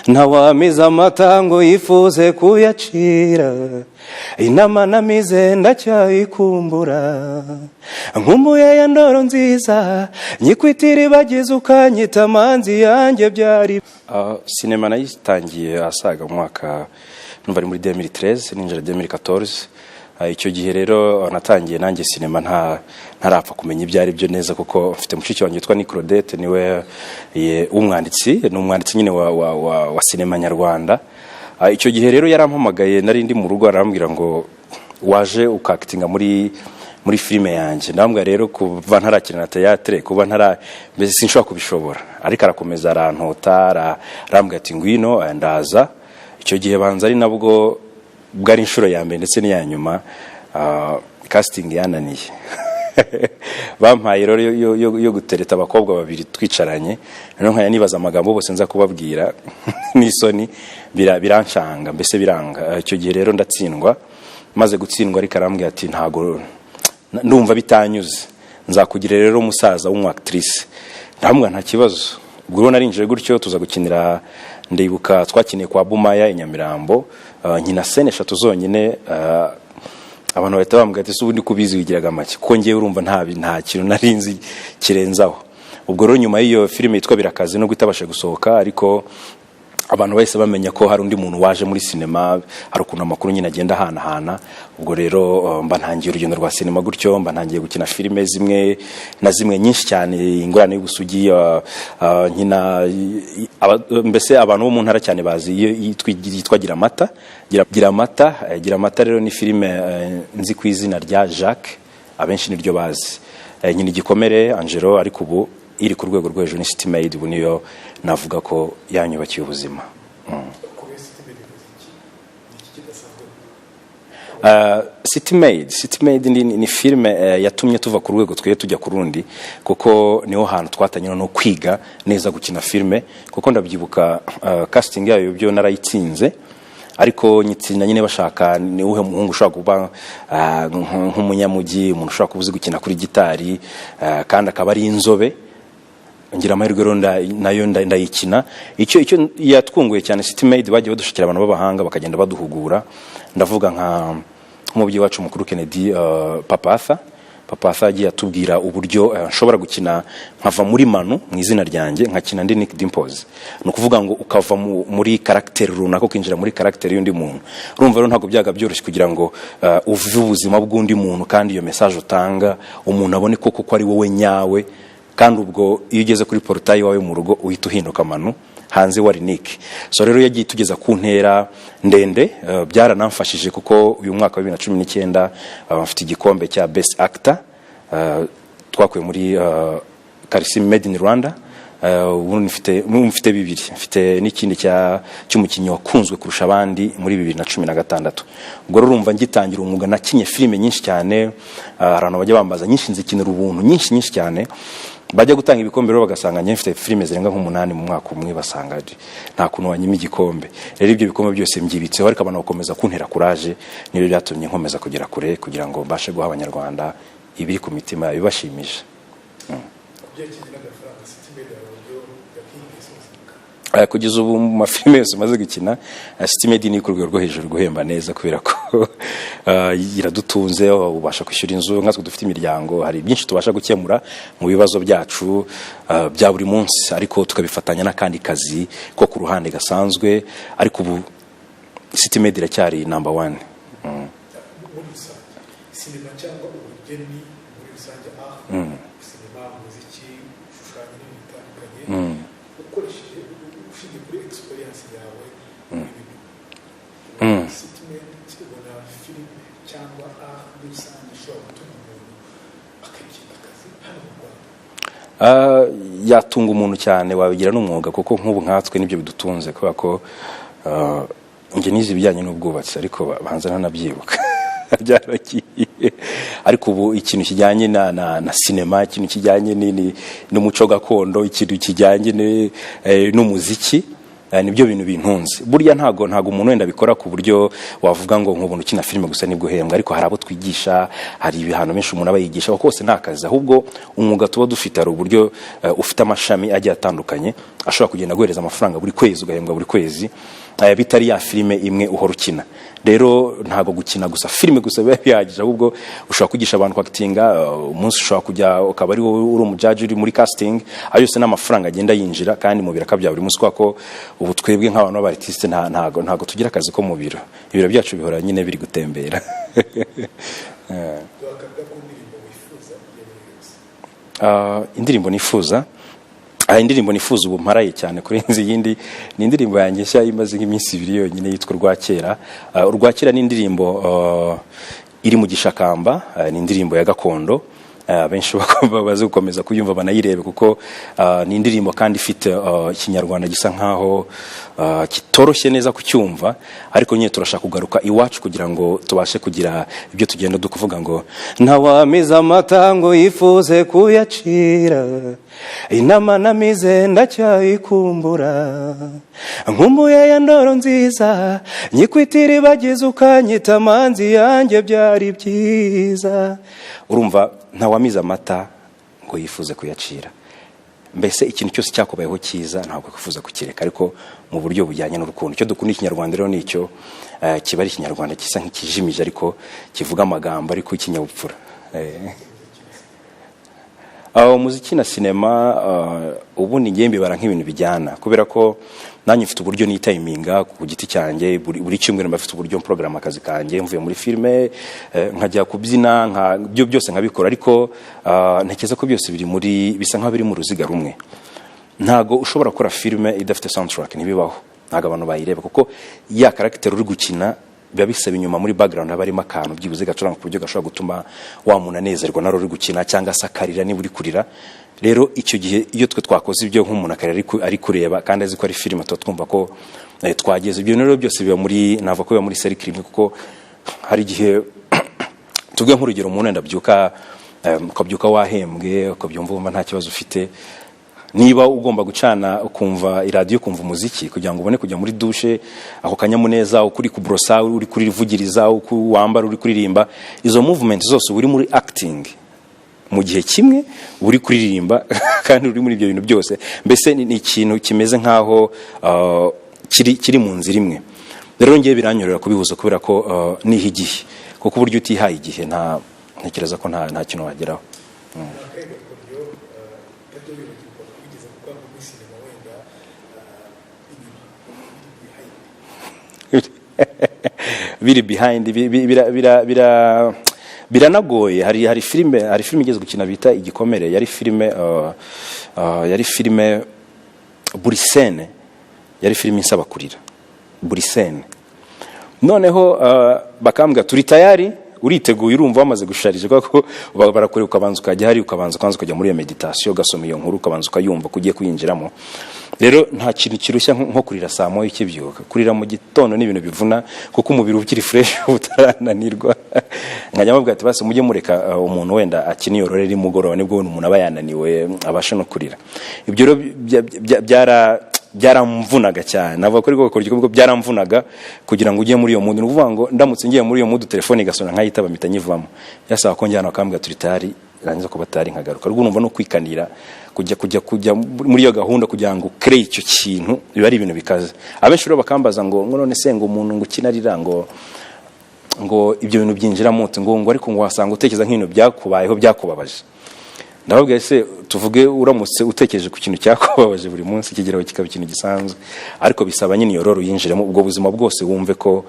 ntawamiza amata ngo yifuze kuyacira, inama namize ndacyayikumbura, nkumbuye ya ndoro nziza nyikwitira ibagize ukanyita manzi yanjye byari. Sinema nayitangiye asaga mwaka numva ari muri 2013 ninjira 2014. Icyo gihe rero natangiye nanjye sinema ntarapfa kumenya ibyo ari byo neza, kuko mfite mushiki wanjye witwa Nicrodette, niwe umwanditsi n'umwanditsi nyine wa sinema nyarwanda. Icyo gihe rero yarampamagaye, nari ndi mu rugo, arambwira ngo waje ukakitinga muri filime yanjye. Ndambwa rero kuva ntarakina na theatre, kuba mbese sinshobora kubishobora, ariko arakomeza arantota, arambwira ati ngwino ndaza. Icyo gihe banza ari nabwo bwari inshuro ya mbere ndetse n'iya nyuma casting yananiye. Bampaye rero yo gutereta abakobwa babiri twicaranye, none nkaya nibaza amagambo bose nza kubabwira n'isoni birancanga, mbese biranga. Icyo gihe rero ndatsindwa, maze gutsindwa ariko arambwira ati ntago ndumva bitanyuze, nzakugira rero umusaza w'umwactrice. Ndambwa nta kibazo. Ubwo narinjije gutyo tuza gukinira, ndibuka twakiniye kwa Bumaya inyamirambo, nkina scene 3 zonyine. Abantu bahita bambwira ati ubundi kubizi wigiraga make, kuko ngiye urumva nta kintu narinzi kirenzaho. Ubwo rero nyuma y'iyo filime yitwa Birakaze no gutabasha gusohoka, ariko abantu bahise bamenya ko hari undi muntu waje muri sinema, hari ukuntu amakuru nyine agenda hana. Ubwo rero mba ntangiye urugendo rwa sinema gutyo, mba ntangiye gukina filime zimwe na zimwe nyinshi cyane, ingorane y'ubusugi, nkina mbese abantu bo mu ntara cyane bazi yitwa Gira Amata rero ni filime nzi ku izina rya Jacques, abenshi niryo bazi. Nyine Igikomere Angelo, ariko ubu iri ku rwego rwo hejuru ni City Maid, ubu niyo navuga ko yanyubakiye ubuzima. City Maid ni filime yatumye tuva ku rwego twiye tujya ku rundi, kuko niho hantu twatanye no kwiga neza gukina filime. Kuko ndabyibuka casting yayo byo narayitsinze, ariko nyitsinda nyine bashaka ni uhe muhungu ushaka kuba nk'umunyamugi, umuntu ushaka kubuzi gukina kuri gitari, kandi akaba ari inzobe. Ngira amahirwe rero nayo ndayikina. Icyo yatwunguye cyane City Maid, bagiye badushikira abantu b'abahanga bakagenda baduhugura. Ndavuga nk'umubyeyi wacu mukuru Kennedy, Papa Arthur yagiye atubwira uburyo nshobora gukina nkava muri Manu mu izina ryanjye, nkakina ndi Nick Dimples. No kuvuga ngo ukava muri character runaka ukinjira muri character y'undi muntu. Urumva rero ntago byaga byoroshye kugira ngo uvuve ubuzima bw'undi muntu, kandi iyo message utanga umuntu abone koko ko ari wowe nyawe. Kandi ubwo iyo ugeze kuri portail wawe mu rugo uhita uhinduka Manu, hanze wari Nick. So rero yagiye tugeza ku ntera ndende, byaranamfashije kuko uyu mwaka wa 2019 mfite igikombe cya Best Actor twakuye muri Karisim Made in Rwanda. Ubu mfite bibiri, mfite n'ikindi cy'umukinnyi wakunzwe kurusha abandi muri 2016. Ubwo rero urumva ngitangira umwuga nakinye filime nyinshi cyane, abantu bajya bambaza nyinshi nzikinira ubuntu nyinshi cyane. Bajya gutanga ibikombe rero bagasanga nyifite filime zirenga nk'8 mu mwaka umwe, basanga nta kuntu wanyima igikombe. Rero ibyo bikombe byose mbyibitseho, ariko abantu bakomeza kuntera courage, niyo byatumye nkomeza kugera kure kugira ngo mbashe guha abanyarwanda ibiri ku mitima bibashimisha. Kugeza ubu mu mafilime yose maze gukina, City Maid ni ku rwego rwo hejuru guhemba neza, kubera ko iradutunze, ubasha kwishyura inzu, nkatwe dufite imiryango, hari byinshi tubasha gukemura mu bibazo byacu bya buri munsi, ariko tukabifatanya n'akandi kazi ko ku ruhande gasanzwe. Ariko ubu City Maid iracyari number 1. Sinema cyangwa ubugeni muri rusange, sinema, muziki, shushanya n'ibitandukanye, ukoresheje ushingiye kuri experience yawe City Maid kibona filime cyangwa muri rusange ishobora gutuma umuntu akagira akazi hano mu Rwanda? Yatunga umuntu cyane, wabigira n'umwuga, kuko nk'ubu nkatwe nibyo bidutunze, kubera ko nge nizi ibijyanye n'ubwubatsi, ariko banza ntanabyibuka byaragiye. Ariko ubu ikintu kijyanye na sinema, ikintu kijyanye n'umuco gakondo, ikintu kijyanye n'umuziki, nibyo bintu bintunze. Burya ntago umuntu wenda bikora ku buryo wavuga ngo nk'ubuntu ukina filime gusa nibwo hembwa, ariko hari abo twigisha, hari ibihano menshi umuntu abayigisha kose nta kazi, ahubwo umwuga tuba dufite ari uburyo ufite amashami agiye atandukanye ashobora kugenda guhereza amafaranga buri kwezi, ugahembwa buri kwezi, bitari ya filime imwe uhora ukina. Rero ntago gukina gusa filime gusa biba bihagije, ahubwo ushobora kwigisha abantu actinga, umunsi ushobora kujya ukaba ari wowe uri umujaji uri muri casting, ayo yose n'amafaranga agenda yinjira kandi mu biraka bya buri munsi, kwako ubu twebwe nk'abantu b'abartiste ntago tugira akazi ko mu biro, ibiro byacu bihora nyine biri gutembera. Indirimbo nifuza ubu mparaye cyane kurenza iyindi ni indirimbo yanjye nshya imaze nk'iminsi 2 yonyine yitwa Urwakera. Ni indirimbo iri mu gishakamba, ni indirimbo ya gakondo, benshi bazi gukomeza kuyumva banayirebe kuko ni indirimbo kandi ifite ikinyarwanda gisa nkaho kitoroshye neza kucyumva, ariko nyine turashaka kugaruka iwacu kugira ngo tubashe kugira ibyo tugenda dukuvuga ngo ntawamiza amata ngo yifuze kuyacira, inama namize ndacyayikumbura, nkumbuye ya ndoro nziza nyikwitira bagize ukanyita manzi yanjye byari byiza. Urumva, ntawamiza amata ngo yifuze kuyacira, mbese ikintu cyose cyakubayeho cyiza ntabwo kwifuza kukireka, ariko mu buryo bujyanye n'urukundo. Icyo dukunda ikinyarwanda rero nicyo kiba ari ikinyarwanda gisa nk'ikijimije ariko kivuga amagambo ariko ikinyabupfura. Umuziki na sinema ubundi ngiye mbibara nk'ibintu bijyana, kubera ko nanjye mfite uburyo ni timinga ku giti cyanjye, buri cyumweru mfite uburyo program akazi kanjye, mvuye muri filme nkajya kubyina, byo byose nkabikora, ariko ntekereza ko byose bisa nkaho biri mu ruziga rumwe. Ntago ushobora gukora filme idafite soundtrack, ntibibaho, ntago abantu bayireba kuko ya character uri gukina biba bisaba inyuma muri background abarimo akantu byibuze gacuranga ku buryo gashobora gutuma wamunanezerwa naro uri gukina cyangwa sakarira niba uri kurira. Rero icyo gihe iyo twe twakoze ibyo nk'umuntu akarira ari kureba kandi azi ko ari filime, twumva ko twageze. Ibyo rero byose biba muri circle imwe, kuko hari igihe tuvuge nk'urugero umuntu ndabyuka ukabyuka wahembwe, ukabyumva nta kibazo ufite, niba ugomba gucana ukumva iradiyo ukumva umuziki kugira ngo ubone kujya muri douche, aho kanyamuneza ukuri kubrosa uri kurivugiriza, uko wambara uri kuririmba, izo movement zose uri muri acting mu gihe kimwe uri kuririmba kandi uri muri ibyo bintu byose, mbese ni ikintu kimeze nkaho kiri mu nzira imwe. Rero ngiye biranyorera kubihuza kubera ko niha igihe, kuko uburyo utihaye igihe ntekereza ko nta kintu wageraho. Biri behind biranagoye. Hari filime igeze gukina bita Igikomere, yari filime buri scene yari filime insaba kurira buri scene. Noneho bakambwa turi tayari, uriteguye, urumva wamaze gusharije kuko barakureka ukabanza ukajya hari ukabanza ukajya muri iyo meditation ugasoma iyo nkuru ukabanza ukayumva kugiye kuyinjiramo. Rero nta kintu kirushya nko kurira saa moya ikibyuka. Kurira mu gitondo ni ibintu bivuna kuko umubiri ukiri fresh utarananirwa. Nkajya mubwira ati base mujye mureka umuntu wenda akini yorore ri mugoroba nibwo umuntu aba yananiwe abasha no kurira. Ibyo rero byaramvunaga cyane, navuga ko riko kuryo byaramvunaga kugira ngo ujye muri iyo mudu. Nuvuga ngo ndamutse ngiye muri iyo mudu telefone igasona nkayitaba mpita nyivamo, yasaba ko njyana akambwa turi tayari, rangiza ko batari nkagaruka. Rwo numva no kwikanira kujya muri iyo gahunda kugira ngo create icyo kintu biba ari ibintu bikaze. Abenshi rero bakambaza ngo none se ngo umuntu ngo kinarira ngo ibyo bintu byinjira mute ngo ariko ngo wasanga utekereza nk'ibintu byakubayeho byakubabaje. Ndababwiye se tuvuge uramutse utekereje ku kintu cyakubabaje buri munsi kigeraho kikaba ikintu gisanzwe, ariko bisaba nyine yororo yinjiremo ubwo buzima bwose wumve ko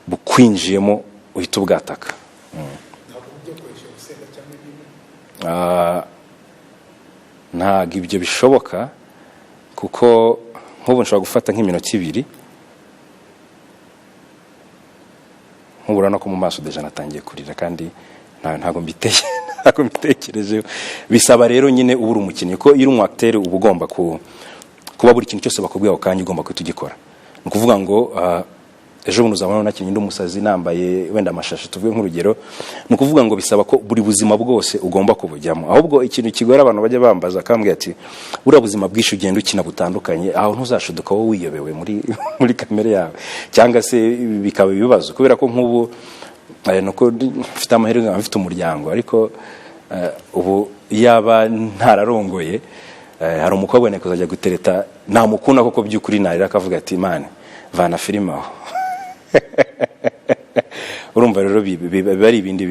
bukwinjiyemo uhita ubwataka. Ntago ibyo bishoboka kuko nk'ubu nshobora gufata nk'iminota 2 nk'ubura no ko mu maso deja natangiye kurira kandi ntago mbitekereje. Bisaba rero nyine ubura umukinnyi ko iyo umu acteur uba ugomba kuba buri kintu cyose bakubwiye kandi ugomba kwitugikora. Ni kuvuga ngo ejo bundi uzabona nakinnye ndi umusazi nambaye wenda amashashi tuvuge nk'urugero ni ukuvuga ngo bisaba ko buri buzima bwose ugomba kubujyamo ahubwo ikintu kigora abantu bajya bambaza akambwira ati buriya buzima bwinshi ugenda ukina butandukanye aho ntuzashuduka wowe wiyobewe muri kamere yawe cyangwa se bikaba ibibazo kubera ko nk'ubu nuko mfite amahirwe mfite umuryango ariko ubu yaba ntararongoye hari umukobwa ne kuzajya gutereta namukunda koko by'ukuri narira akavuga ati mane vana filime aho urumva rero biba ari ibindi